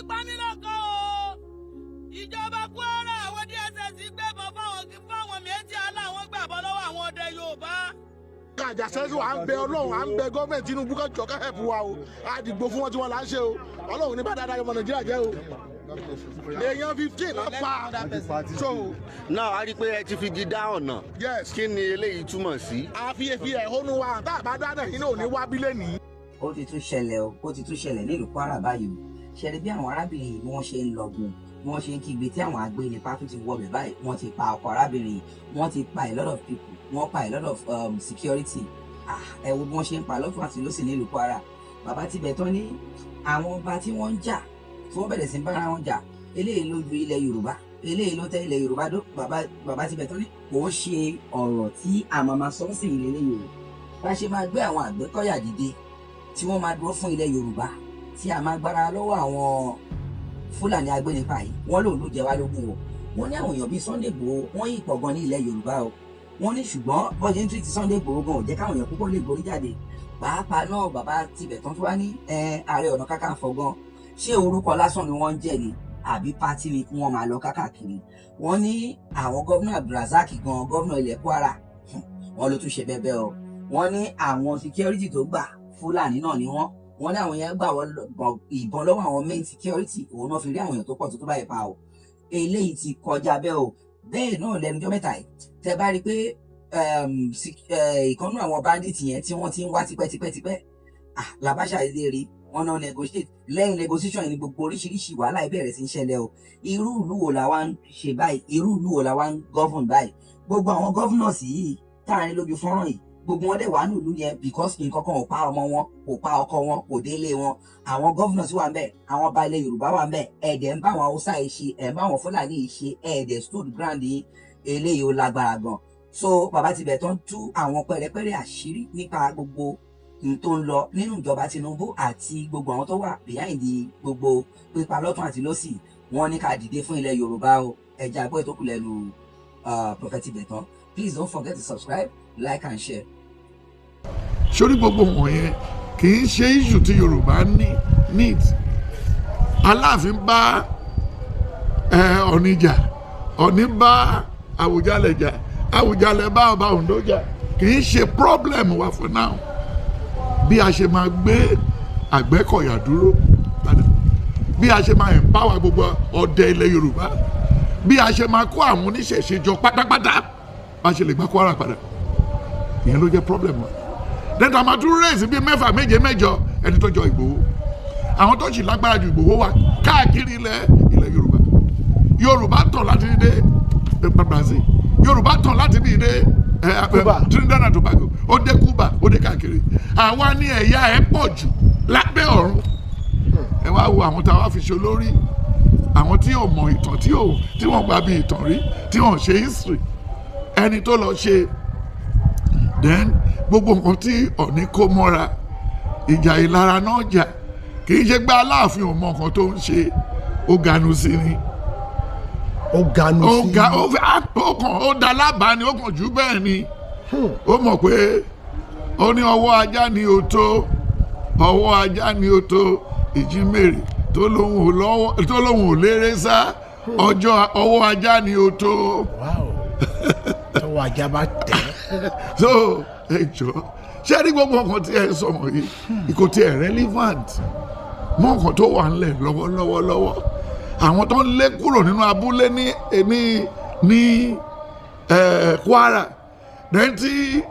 panilọ́kọ̀ o. Ìjọba Kwara àwọn DSS gbẹ̀bọ̀ fáwọn méjì aláwọn gbàbọ̀ lọ́wọ́ àwọn ọdẹ Yorùbá. Àjàṣẹ́sí wa ń bẹ Ọlọ́run, à ń bẹ gọ́ọ̀mẹ̀ntì Tinubu kan jọ ká help wa o. A dìgbò fún wọn tí wọ́n là ń ṣe o. Ọlọ́run ní bá dáadáa ọmọ Nàìjíríà jẹ́ o. Èèyàn 15 náà pa. So náà a rí pé ẹ ti fi di dá ọ̀nà. Yes. Kí ni eléyìí túmọ̀ sí? A fi ẹ̀hónú wa tá a bá dáná yín náà ò ní wá bílẹ̀ nìyí. Ó ti tún ṣẹlẹ̀ o, ó ti tún ṣẹlẹ̀ nílùú Kwara báyìí o. Ṣẹlẹ̀ bí àwọn arábìnrin yìí bí wọ́n ṣe ń lọgun, bí wọ́n ṣe ń kígbe tí àwọn agbénipa tún ti wọbẹ̀ báyìí, wọ́n ti pa ọkọ arábìnrin yìí, wọ́n ti pa a lot of people, wọ́n pa a lot of security. Ẹ wo bí wọ́n ṣe ń pa lọ́tún àti lósì nílùú Kwara. Bàbá Tibetan ní àwọn ọba tí wọ́n ń jà, tí wọ́n bẹ̀rẹ̀ sí ń bára wọn jà, eléyìí ló ju ilẹ̀ Yorùbá, eléyìí ló tẹ́ ilẹ̀ Yorùbá dó. Bàbá Tibetan ní kò ṣe ọ̀rọ̀ tí àmàmà sọ́ọ̀sì ilẹ̀ Yorùbá. Bá ṣe máa gbé àwọn Àgbẹ̀kọ̀yà dìde tí wọ́n máa dúró fún ilẹ̀ Yorùbá tí a máa gbára lọ́wọ́ àwọn Fúlàní agbénipa yìí, wọ́n lòun ló jẹ wá lógún o. Wọ́n ní àwọn èèyàn bíi Sunday Igboho wọ́n yìí pọ̀ gan ní ilẹ̀ Yorùbá o. Wọ́n ní ṣùgbọ́n bọ́jẹ́ ń tún ti Sunday Igboho gan ò jẹ́ káwọn èèyàn púpọ̀ lè gborí jáde. Pàápàá náà bàbá Tibetan tó wá ní Ààrẹ Ọ̀nà Kakanfò gan, ṣé orúkọ lásán ni wọ́n ń jẹ́ ni àbí pátì ni kí wọ́n máa lọ kákàkiri. Wọ́n ní àwọn gómìnà Abdulrasaq gan, gómìnà ilẹ̀ Kwara, wọ́n ló tún ṣe bẹ́ẹ̀ o. Wọ́n ní àwọn security tó gbà Fúlàní náà ni wọ́n ní àwọn yẹn gbà wọ́n ìbọn lọ́wọ́ àwọn main security, òun náà fi rí àwọn èèyàn tó pọ̀ tó báyìí pa o. Eléyìí ti kọjá bẹ́ẹ̀ o. Bẹ́ẹ̀ náà lẹ́nujọ́ mẹ́ta yìí tẹ́ bá rí pé ìkànnú àwọn bandit yẹn tí wọ́n ti ń wá tipẹ́tipẹ́ làbáṣà ilé rí wọn náà negotiate. Lẹ́yìn negotiation ni gbogbo oríṣiríṣi wàhálà ìbẹ̀rẹ̀ sí ń ṣẹlẹ̀ o. Irú ìlú wo la wá ń ṣe báyìí, irú ìlú wo la wá ń govern báyìí. Gbogbo àwọn governors yìí táàrin lójú fọ́nrán yìí, gbogbo wọn dẹ̀ wà ní ìlú yẹn because nǹkan kan ò pa ọmọ wọn, kò pa ọkọ wọn, kò délé wọn. Àwọn governors wà ń bẹ̀, àwọn ọba ilẹ̀ Yorùbá wà ń bẹ̀, ẹ̀ẹ́dẹ̀ ń bá àwọn Haúsá yìí ṣe, ẹ̀ ń bá àwọn Fúlàní yìí ṣe, ẹ̀ẹ́dẹ̀ stood ground yìí, eléyìí ó lágbára gan. So bàbá Tibetan tú àwọn pẹ̀rẹ̀pẹ̀rẹ̀ àṣírí nípa gbogbo tó ń lọ nínú ìjọba Tinubu àti gbogbo àwọn tó wà behind gbogbo pípa lọ́tún àti lọ́sì. Wọ́n ní ká dìde fún ilẹ̀ Yorùbá o. Ẹja àgbọ̀ ètò kù lẹ́nu Prophet Tibetan. Please don't forget to subscribe, like and share. Sórí gbogbo wọ̀nyẹn kì í ṣe issue tí Yorùbá need. Aláàfin bá Ọ̀ọ̀ni jà, Ọ̀ọ̀ni bá Àwùjalẹ̀ jà, Àwùjalẹ̀ bá ọba Oǹdó jà. Kì í ṣe problem wa for now. Bí a ṣe máa gbé Àgbẹ̀kọ̀yà dúró padà, bí a ṣe máa empower gbogbo ọdẹ ilẹ̀ Yorùbá, bí a ṣe máa kó àwọn oníṣẹ̀ṣe jọ pátápátá, bá ṣe lè gbá Kwara padà. Ìyẹn ló jẹ́ problem wa. Then a máa tún raise bí 6, 7, 8 ẹni tó jọ Ìgbòho. Àwọn tó sì lágbára ju Ìgbòho wà káàkiri ilẹ̀ Yorùbá. Yorùbá tàn láti dé Brazil, Yorùbá tàn láti bí dé Trinidad and Tobago, ó dé Cuba, ó dé káàkiri. Àwa ní ẹ̀yà ẹ̀ pọ̀ jù lábẹ́ ọ̀run. Ẹ wá wo àwọn táwa fi ṣe olórí, àwọn tí ò mọ ìtàn, tí wọ́n gba bí ìtàn rí, tí wọ́n ṣe history. Ẹni tó lọ ṣe then gbogbo nǹkan tí Ọ̀ọ̀ni kó mọ́ra, ìjà ìlara náà jà. Kì í ṣe gbá Aláàfin ò mọ nǹkan tó ń ṣe, ó ganu sí ni. Ó ganu sí. Ó da lábàá ni, ó kàn jù bẹ́ẹ̀ ni. Ó mọ̀ pé ó ní ọwọ́ ajá ni ó tó, ọwọ́ ajá ni ó tó, ìjímèrè tó lóhùn ò lérè sá, ọwọ́ ajá ni ó tó. Tọwọ́ ajá bá tẹ̀. So ẹ jọ ṣé ní gbogbo nǹkan tí ẹ sọ wọ̀nyí ìkò tí ẹ relevant mọ nǹkan tó wà ńlẹ̀ lọ́wọ́. Àwọn tó ń lé kúrò nínú abúlé ní Kwara, then tí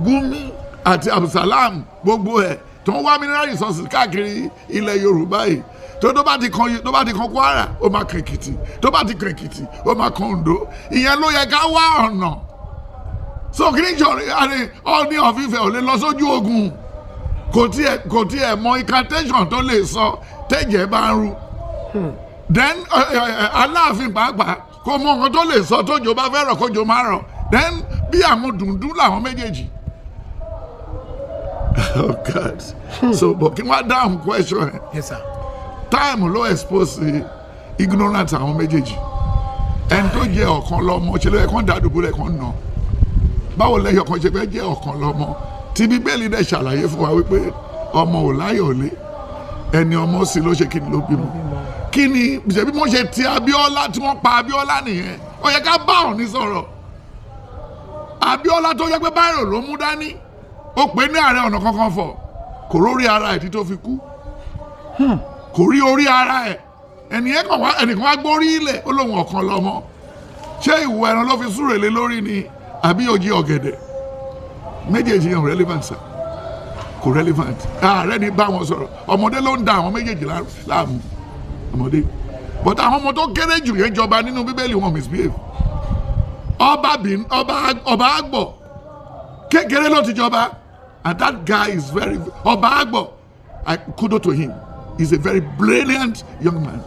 Gumi àti Abdulsalam gbogbo ẹ̀ tó ń wá mineral resources káàkiri ilẹ̀ Yorùbá yìí, tó bá ti kan Kwara ó máa kan Èkìtì, tó bá ti kan Èkìtì ó máa kan Oǹdó. Ìyẹn ló yẹ ká wá ọ̀nà. So kí ni Ọọ̀ni of Ifẹ̀ ò lè lọ sójú ogun, kò tiẹ̀ mọ incantation tó lè sọ tẹ́jẹ̀ bá ń ru. Then Aláàfin pàápàá kò mọ nǹkan tó lè sọ tójò bá fẹ́ rọ̀ kójò má rọ̀. Then bí àwọn dùndún làwọn méjèèjì. Oh God. So but kí wọ́n dáhùn question ẹ̀. Yes sir. Time ló expose ignorance àwọn méjèèjì. Ẹni tó jẹ́ ọ̀kan lọ́mọ ṣe ló yẹ kán dàdúgbò rẹ̀ kán nà. Báwo lẹ́yìn ọkàn ṣe fẹ́ jẹ́ ọ̀kan lọ́mọ tí Bíbélì dẹ̀ ṣàlàyé fún wa wípé ọmọ ò láyọ̀ lé, ẹni ọmọ sí ló ṣe kí ni ló bímọ kí ni ṣebí wọ́n ṣe ti Abíọ́lá tí wọ́n pa Abíọ́lá nìyẹn ó yẹ ká bá Ọọ̀ni sọ̀rọ̀ Abíọ́lá tó yẹ pé báyìí ló mú dání ó pè ní Ààrẹ Ọ̀nà Kakanfò kò rórí ara ẹ̀ tí tó fi kú kò rí orí ara ẹ̀ ẹnìkan wá gbórí ilẹ̀ ó lóun ọ̀kan lọ́mọ ṣé ìwọ ẹran ló fi súrè lé lórí ni àbí òjì ọ̀gẹ̀dẹ̀ méjèèjì yẹn relevant sa kò relevant ààrẹ ni bá wọn sọ̀rọ̀ ọmọdé ló ń da àwọn méjèèjì láàmú ọmọdé but àwọn ọmọ tó kéré jù yẹn jọba nínú Bíbélì wọn misbehave ọba àgbọ̀ kékeré ló ti jọba and that guy is very ọba àgbọ̀ I kudo to him he's a very brilliant young man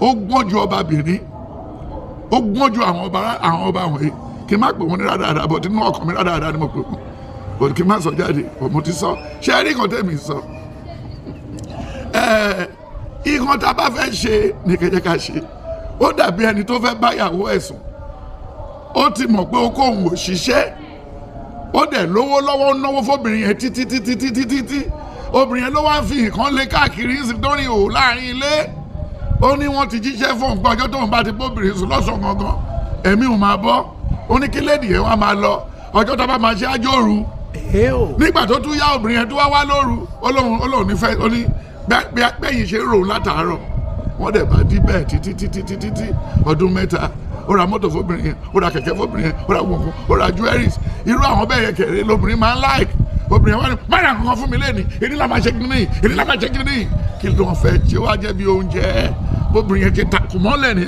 ó gbọ́n ju ọbabìnrin ó gbọ́n ju àwọn ọba wọ̀nyí kí n má pè wọ́n ní rádaràdà bọ̀ nínú ọkàn mi rádaràdà ni mo pè wọ́n bọ̀ kí n má sọ jáde mo ti sọ ṣé ẹ rí kan tẹ́mi sọ ìkan tá a bá fẹ́ ṣe ní kẹjẹ ká ṣe ó dàbí ẹni tó fẹ́ báyàwó ẹ̀sùn ó ti mọ̀ pé okó òun ò ṣiṣẹ́ ó dẹ̀ lówó lọ́wọ́ náwó fóbìnrin yẹn títí obìnrin yẹn ló wá fi nǹkan lé káàkiri ń sìn tó rìn òwò láàrin ilé ó ní wọ́n ti jíṣẹ́ fún nǹkan ọjọ́ tóun bá ti bóbìnrin sùn lọ́sàn-án gangan ẹ̀mí ò máa bọ́ ó ní kí léèdì yẹn wá máa lọ ọjọ́ tó bá máa ṣe àjòrú nígbà tó tún yá obìnrin yẹn tó wá lóru olóhùn nífẹ̀ẹ́ ó ní bẹ́yìn ṣe rò látàárọ̀ wọ́n dẹ̀ bá dí bẹ́ẹ̀ títí ọdún mẹ́ta ó ra mọ́tò fóbìnrin yẹn ó ra kẹ̀kẹ́ fóbìnrin yẹn ó ra gbọ̀ngàn ó ra jewelries irú àwọn bẹ́ẹ̀ yẹn kẹ̀rẹ́ lóbìnrin máa ń like obìnrin wá ní máyà kankan fún mi lẹ́ni èdè la máa ṣe kí ni èdè la máa ṣe kí ni kí ló ń fẹ́ tí ó wá jẹ́ bí oúnjẹ obìnrin yẹn ti takùn mọ́lẹ̀ ní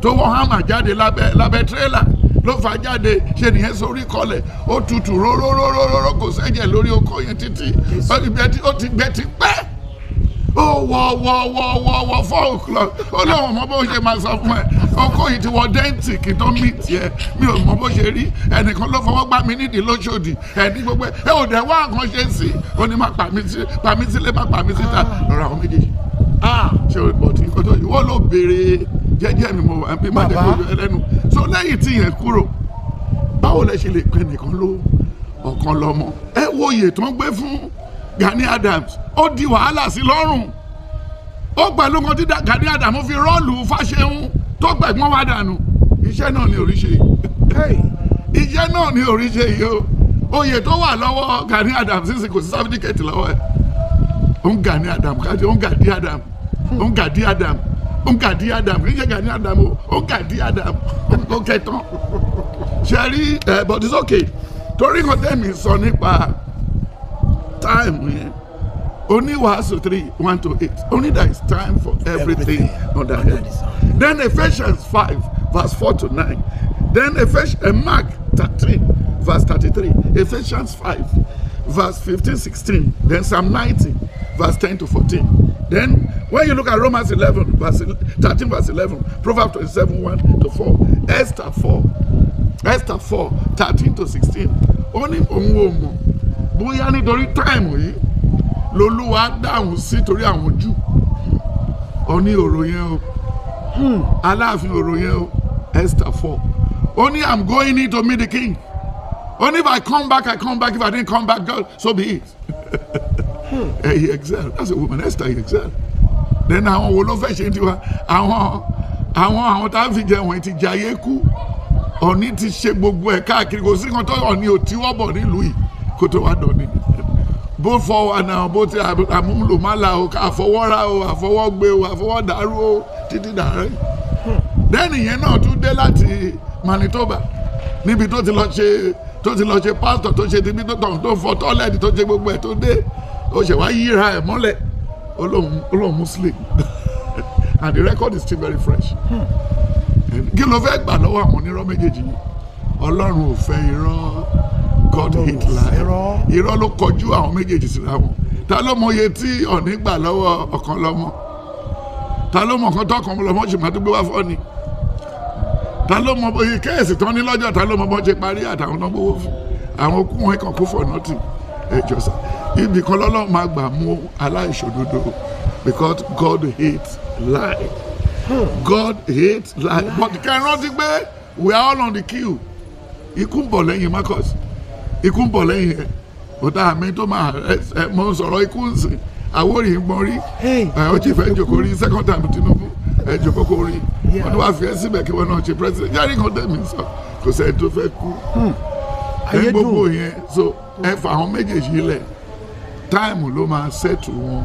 tó wọ́ hámà jáde lábẹ́ tírélà ló fà jáde ṣe nìyẹn sórí kọlẹ̀ ó tutù róróróróró kò sẹ́jẹ̀ lórí oko yẹn títí ó ti gbẹ ti pẹ́ ó wọ 4 o'clock ó lóun mọ bó ṣe máa sọ fún ẹ ọkọ yìí ti wọ dẹ́ǹtì kí tó mí tiẹ̀ mi ò mọ bó ṣe rí ẹnìkan ló fọwọ́ gbá mi nídìí lóṣòdì ẹni gbogbo ẹ ò dẹ̀ wá nǹkan ṣe sí ó ní má pa mí sílé má pa mí síta lọ́rọ̀ àwọn méjèèjì ṣe o bọ̀ tí kò tó ìwọ ló béèrè jẹ́jẹ́ mi mo wà bí má dé kó yọ ẹlẹ́nu so lẹ́yìn tí yẹn kúrò báwo lẹ ṣe lè pẹ́ nìkan ló ọ̀kan lọ́mọ ẹ wo iye tó ń gbé fún Gani Adams ó di wàhálà sí lọ́rùn ó pẹ̀lú kan tí Gani Adams fi rọ́ọ̀lù Fáṣẹ̀hún tó gbẹ̀gbọ́n wá dànù iṣẹ́ náà ni oríṣe iṣẹ́ náà ni oríṣe yìí o oyè tó wà lọ́wọ́ Gani Adams sísè kò sí sáfídíkẹ̀tì lọ́wọ́ ẹ̀ ó ń Gani Adams kájí ó ń Gadi Adams ó ń Gadi Adams ó ń Gadi Adams kì í ṣe Gani Adams ó ń Gadi Adams ó kẹtàn ṣe rí but it's okay torí kan tẹ́mi sọ nípa time yẹn oníwàásù 3:1-8 only there is time for everything under heaven then Ephesians 5:4-9 then Mark 13:33 Ephesians 5:15-16 then Psalm 90:10-14 then when you look at Romans 13:11 Proverbs 27:1-4 Esther 4:13-16 ó ní òun ò mọ̀ bóyá nítorí táìmù yìí lolúwa dáhùn sí torí àwọn Júù Ọọ̀ni ọ̀rọ̀ yẹn o Aláàfin ọ̀rọ̀ yẹn o Esther 4 ó ní I'm going in to meet the king only if I come back if I didn't come back God so be it he excelled that's a woman Esther he excelled then àwọn wo ló fẹ́ ṣe tiwa àwọn tá a fi jẹ wọ́n ti jẹ ayé kú Ọọ̀ni ti ṣe gbogbo ẹ̀ káàkiri kò sí kan tó Ọọ̀ni ò tiwọ́ bọ̀ nílùú yìí kó tó wá dọ̀ ni bó fọwọ́ náà bó ti àmúlòmálà o àfọwọ́ra o àfọwọ́gbé o àfọwọ́dàrú o títí dàrẹ́ dẹ́nì yẹn náà tún dé láti Manitoba níbi tó ti lọ ṣe pásítọ̀ tó ṣe tibí tó fọ tọ́lẹ̀tì tó ṣe gbogbo ẹ̀ tó dé ó ṣe wá yíra ẹ̀ mọ́lẹ̀ olóhùn Muslim and the record is still very fresh kí ló fẹ́ gbà lọ́wọ́ àwọn onírọ́ méjèèjì yìí Ọlọ́run ò fẹ́ irọ́ God hate lie irọ́ ló kọjú àwọn méjèèjì síra wọn ta ló mọ iye tí Ọọ̀ni gbà lọ́wọ́ ọ̀kan lọ́mọ ta ló mọ kan tọkàn lọ́mọ ṣì máa tó gbé wá fọ́ ni ta ló mọ iye kẹ́ẹ̀sì tán ní lọ́jọ́ ta ló mọ bọ́ ṣe parí àtàwọn náà gbówó fún àwọn okú wọn kàn kó for nothing ẹjọ́ sá ibì kan lọ́lọ́run máa gbà mú aláìṣòdodo because God hates lie God hates lie but kẹrin rántí pé we are all on the queue ikú ń bọ̀ lẹ́yìn Marcus ikú ń bọ̀ lẹ́yìn ẹ̀ ọ̀tá àmì tó máa mọ sọ̀rọ̀ ikú nsìn Àwórì ń gbọ́n rí ó ti fẹ́ jòkó rí second time Tinubu jòkó kó rí wọn wá fi ẹ́ síbẹ̀ kí wọ́n náà ṣe president yẹ́rì kan tẹ̀mí sọ kò sẹ́ni tó fẹ́ kú ẹ gbogbo yẹn so ẹ fà àwọn méjèèjì lẹ̀ táìmù ló máa ṣètù wọn.